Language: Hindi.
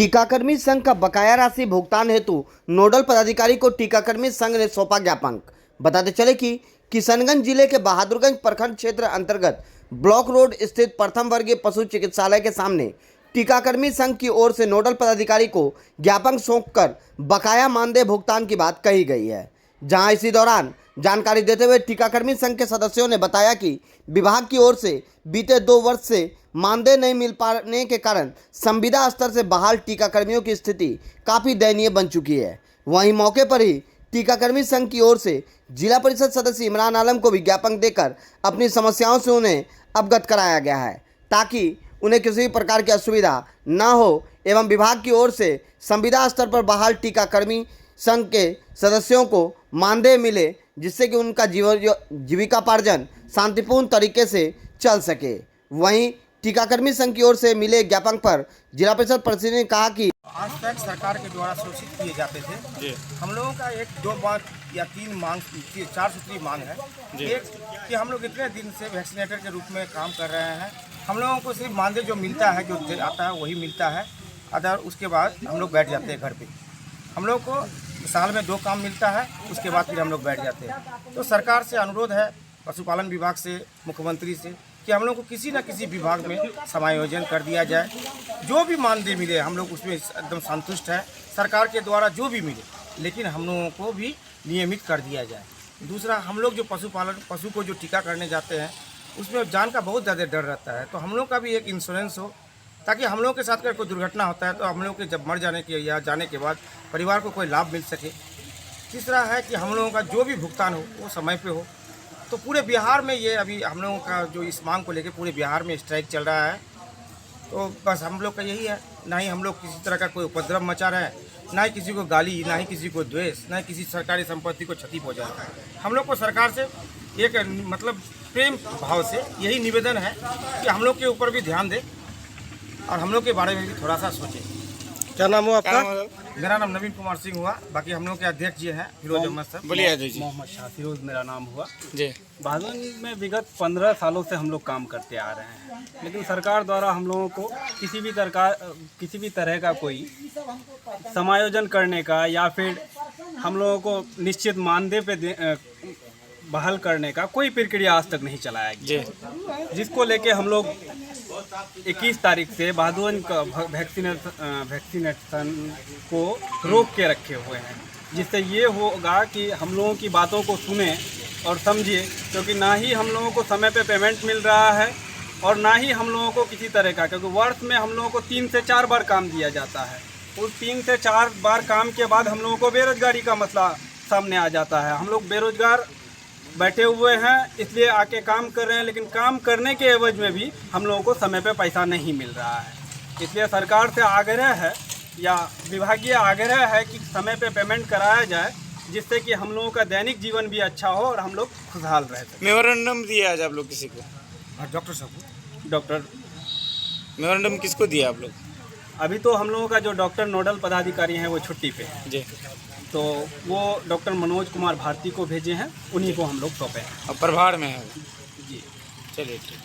टीकाकर्मी संघ का बकाया राशि भुगतान हेतु नोडल पदाधिकारी को टीकाकर्मी संघ ने सौंपा ज्ञापन। बताते चले कि किशनगंज जिले के बहादुरगंज प्रखंड क्षेत्र अंतर्गत ब्लॉक रोड स्थित प्रथम वर्गीय पशु चिकित्सालय के सामने टीकाकर्मी संघ की ओर से नोडल पदाधिकारी को ज्ञापन सौंपकर बकाया मानदेय भुगतान की बात कही गई है। जहां इसी दौरान जानकारी देते हुए टीकाकर्मी संघ के सदस्यों ने बताया कि विभाग की ओर से बीते 2 वर्ष से मानदेय नहीं मिल पाने के कारण संविदा स्तर से बहाल टीकाकर्मियों की स्थिति काफ़ी दयनीय बन चुकी है। वहीं मौके पर ही टीकाकर्मी संघ की ओर से जिला परिषद सदस्य इमरान आलम को विज्ञापन देकर अपनी समस्याओं से उन्हें अवगत कराया गया है ताकि उन्हें किसी भी प्रकार की असुविधा न हो एवं विभाग की ओर से संविदा स्तर पर बहाल टीकाकर्मी संघ के सदस्यों को मानदेय मिले, जिससे कि उनका जीविकापार्जन शांतिपूर्ण तरीके से चल सके। वहीं टीकाकर्मी संघ की ओर से मिले ज्ञापन पर जिला परिषद प्रतिनिधि ने कहा कि आज तक सरकार के द्वारा शोषित किए जाते थे। हम लोगों का 1-2 बात या 4 सूत्री मांग है। एक कि हम लोग इतने दिन से वैक्सीनेटर के रूप में काम कर रहे हैं, हम लोगों को सिर्फ मानदेय जो मिलता है, जो आता है वही मिलता है। अदर उसके बाद हम लोग बैठ जाते हैं घर पे। हम लोग को साल में 2 काम मिलता है, उसके बाद फिर हम लोग बैठ जाते हैं। तो सरकार से अनुरोध है, पशुपालन विभाग से, मुख्यमंत्री से, कि हम लोग को किसी न किसी विभाग में समायोजन कर दिया जाए। जो भी मानदेय मिले हम लोग उसमें एकदम संतुष्ट है, सरकार के द्वारा जो भी मिले, लेकिन हम लोगों को भी नियमित कर दिया जाए। दूसरा, हम लोग जो पशु को जो टीका करने जाते हैं उसमें जान का बहुत ज़्यादा डर रहता है, तो हम लोग का भी एक इंश्योरेंस हो ताकि हम लोग के साथ अगर कोई दुर्घटना होता है तो हम लोग के जब मर जाने के या जाने के बाद परिवार को कोई लाभ मिल सके। तीसरा है कि हम लोगों का जो भी भुगतान हो वो समय पे हो। तो पूरे बिहार में ये अभी हम लोगों का जो इस मांग को लेकर पूरे बिहार में स्ट्राइक चल रहा है। तो बस हम लोग का यही है, ना ही हम लोग किसी तरह का कोई उपद्रव मचा रहे हैं, ना ही किसी को गाली, ना ही किसी को द्वेष, ना ही किसी सरकारी संपत्ति को क्षति पहुँचा रहा है। हम लोग को सरकार से एक मतलब प्रेम भाव से यही निवेदन है कि हम लोग के ऊपर भी ध्यान दे और हम लोग के बारे में भी थोड़ा सा सोचें। क्या नाम हुआ आपका? मेरा नाम नवीन कुमार सिंह हुआ, बाकी हम लोग के अध्यक्ष जी हैं फिरोज अहमद सर। बोलिए जी। मोहम्मद शाह फिरोज मेरा नाम हुआ जी। बहादुरगंज में विगत 15 सालों से हम लोग काम करते आ रहे हैं, लेकिन सरकार द्वारा हम लोगों को किसी भी तरह का कोई समायोजन करने का या फिर हम लोगों को निश्चित मानदेय पे बहाल करने का कोई प्रक्रिया आज तक नहीं चलाया गया, जिसको लेके हम लोग 21 तारीख से बहादुरगंज का वैक्सीनेशन को रोक के रखे हुए हैं, जिससे ये होगा कि हम लोगों की बातों को सुने और समझे, क्योंकि ना ही हम लोगों को समय पे पेमेंट मिल रहा है और ना ही हम लोगों को किसी तरह का, क्योंकि वर्ष में हम लोगों को 3 से 4 बार काम दिया जाता है। उस 3 से 4 बार काम के बाद हम लोगों को बेरोजगारी का मसला सामने आ जाता है। हम लोग बेरोजगार बैठे हुए हैं, इसलिए आके काम कर रहे हैं, लेकिन काम करने के एवज में भी हम लोगों को समय पे पैसा नहीं मिल रहा है। इसलिए सरकार से आग्रह है या विभागीय आग्रह है कि समय पे पेमेंट कराया जाए, जिससे कि हम लोगों का दैनिक जीवन भी अच्छा हो और हम लोग खुशहाल रह सकें। मेमोरेंडम दिया आज आप लोग किसी को? डॉक्टर साहब डॉक्टर मेमोरेंडम किसको दिया आप लोग? अभी तो हम लोगों का जो डॉक्टर नोडल पदाधिकारी हैं वो छुट्टी पे हैं, जी। तो वो डॉक्टर मनोज कुमार भारती को भेजे हैं, उन्हीं को हम लोग सौंपे हैं। और प्रभार में है? जी। चलिए ठीक।